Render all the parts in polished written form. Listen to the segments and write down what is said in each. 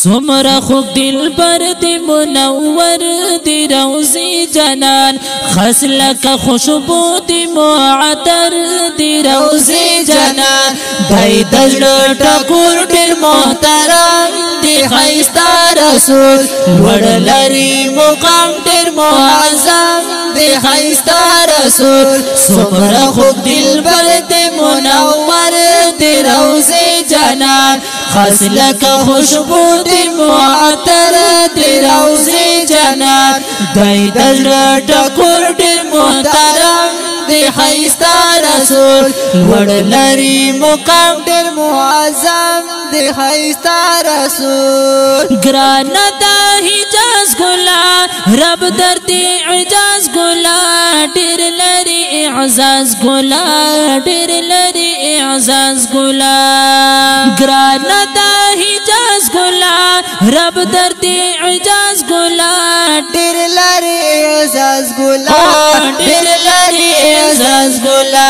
سمرا خوب دل بر دی منور دی روزی جنان خسلک خوشبو دی معطر دی روزی جنان دای دزړه ټکور ډیر محترم دی خیستا رسول وړلری مقام ډیر معظم دی خیستا رسول سمرا خوب دل بر دی منور دی روزی جنان خسلک خوشبو دی معطر دی روزی جنان دای دزړه ټکور ډیر محترم دی خیستا رسول وړلری مقام ډیر معظم دی خیستا رسول ګران دا حجاز ګلا رب درته اعجاز ګلا ډیر لري اعزاز ګلا ډیر لري اعزاز ګلا ګران دا حجاز ګلا رب درته اعجاز ګلا ډیر لري اعزاز ګلا ډیر لري اعزاز ګلا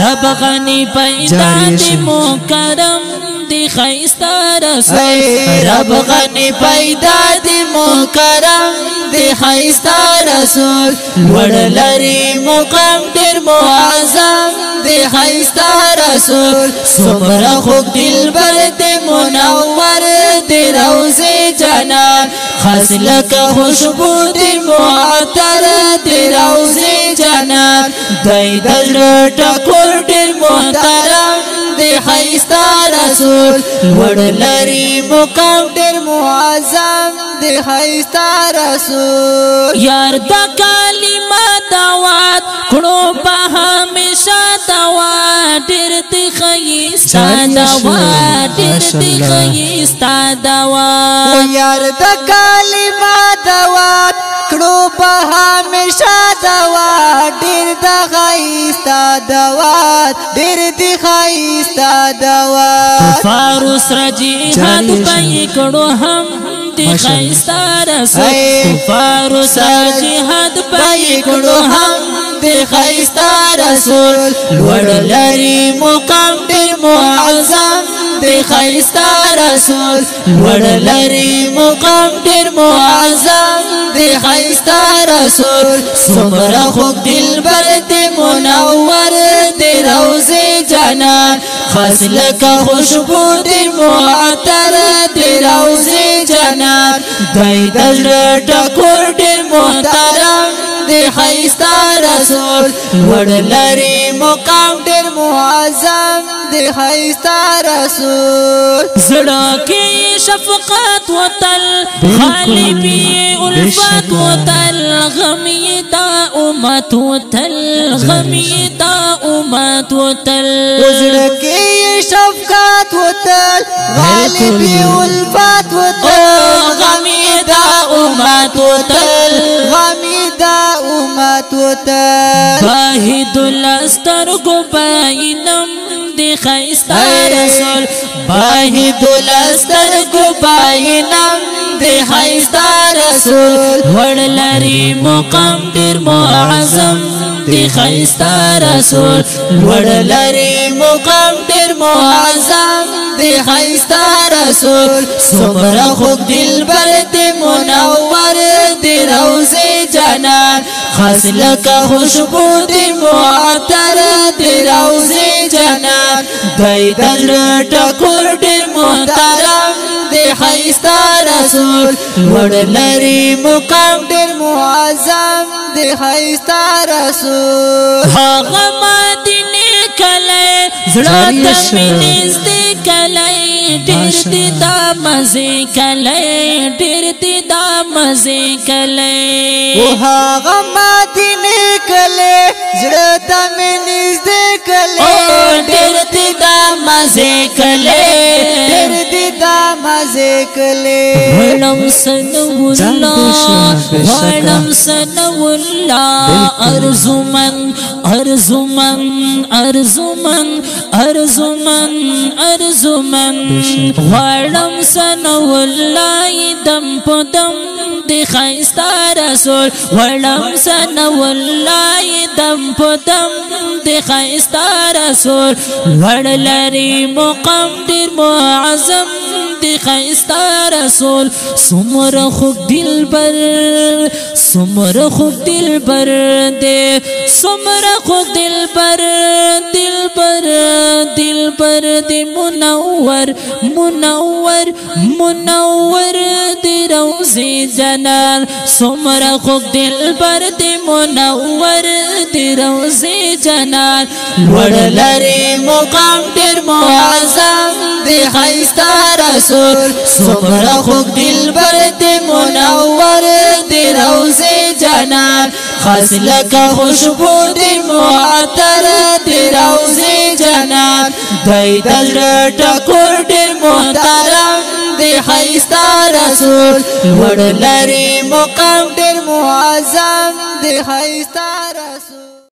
رب غنی پیدا دی مکرم دی خیستا رسول رب غنی پیدا دی مکرم دی خیستا رسول وړلری مقام ډیر معظم دی خیستا رسول سمرا خوب دل بر دی منور دی روزی جنان خسلک خوشبو دی معطر دی روزی جنان دای دزړه ټکور ډیر محترم دی خیستا رسول وړلری مقام ډیر معظم دی خیستا رسول یار د کلمات دعوت کړو په همیشه دعوت ډیر دی خیستا دعوت ډیر دی خیستا دعوت یار د کلمات دعوت کړو په همیشه دعوت ډیر د خیستا دعوت ډیر دی خیستا دعوت فاروس رجی حد پای کړو هم دی خیستا رسول فاروس رجی حد پای کړو هم دی خیستا رسول وړلری مقام ډیر معظم دی خیستا رسول وړلری مقام ډیر معظم دی خیستا رسول سمرا خوب دل بر دی منور دی روزی جنان خسلک خوشبو دی معطر دی روزی جنان دای دزړه ټکور ډیر محترم دی خیستا رسول وړلری مقام ډیر معظم دی خیستا رسول زړه کې شفقت وتل غالبی الفت وتل غمی دا امت وتل غمی دا امت وتل زړه کې شفقت وتل غالبی الفت وتل غمی دا امت وتل غمی دا امت وتل باهد الاستر گباینم دی خیستا رسول باهد الاستر گباینم دی خیستا رسول وړلری مقام ډیر معظم دی خیستا رسول وړلری مقام ډیر معظم دی خیستا رسول سمرا خوب دل بر دی منور دی روزی جنان خسلک خوشبو دی معطر دی روزی جنان دای دزړه ټکور ډیر محترم دی خیستا رسول وړلری مقام ډیر معظم دی خیستا رسول هغه مدینه کله زړه تمینز دی کله ډیر دی دا مزه کله ډیر دی دا مزه کله او هغه مدینه کله زړه تمینز دی کله ډیر دی دا مزه کله ډیر دی دا مزه کله ولم سنو الله ارزو من ارزمن ارزمن ارزمن ارزمن غړم سنو الله دم پدم دی خیستا رسول غړم سنو الله دم پدم دی خیستا رسول وړ لري مقام ډیر معظم دی خیستا رسول سمر خوب دلبر سمر خوب دلبر دے سمر خوب دلبر دلبر دلبر دے منور منور منور دے روزی جنان سمر خوب دلبر دے منور دے روزی جنان وڑ لری مقام دیر معظم دے خیستا رسول سمر خوب دلبر دے منور دے روزی جنان خاص لکا خوشبو دی معطر دی روزی جنان دی دل ٹکور دی محترم دی خیستا رسول وڑ لری مقام دی معظم دی خیستا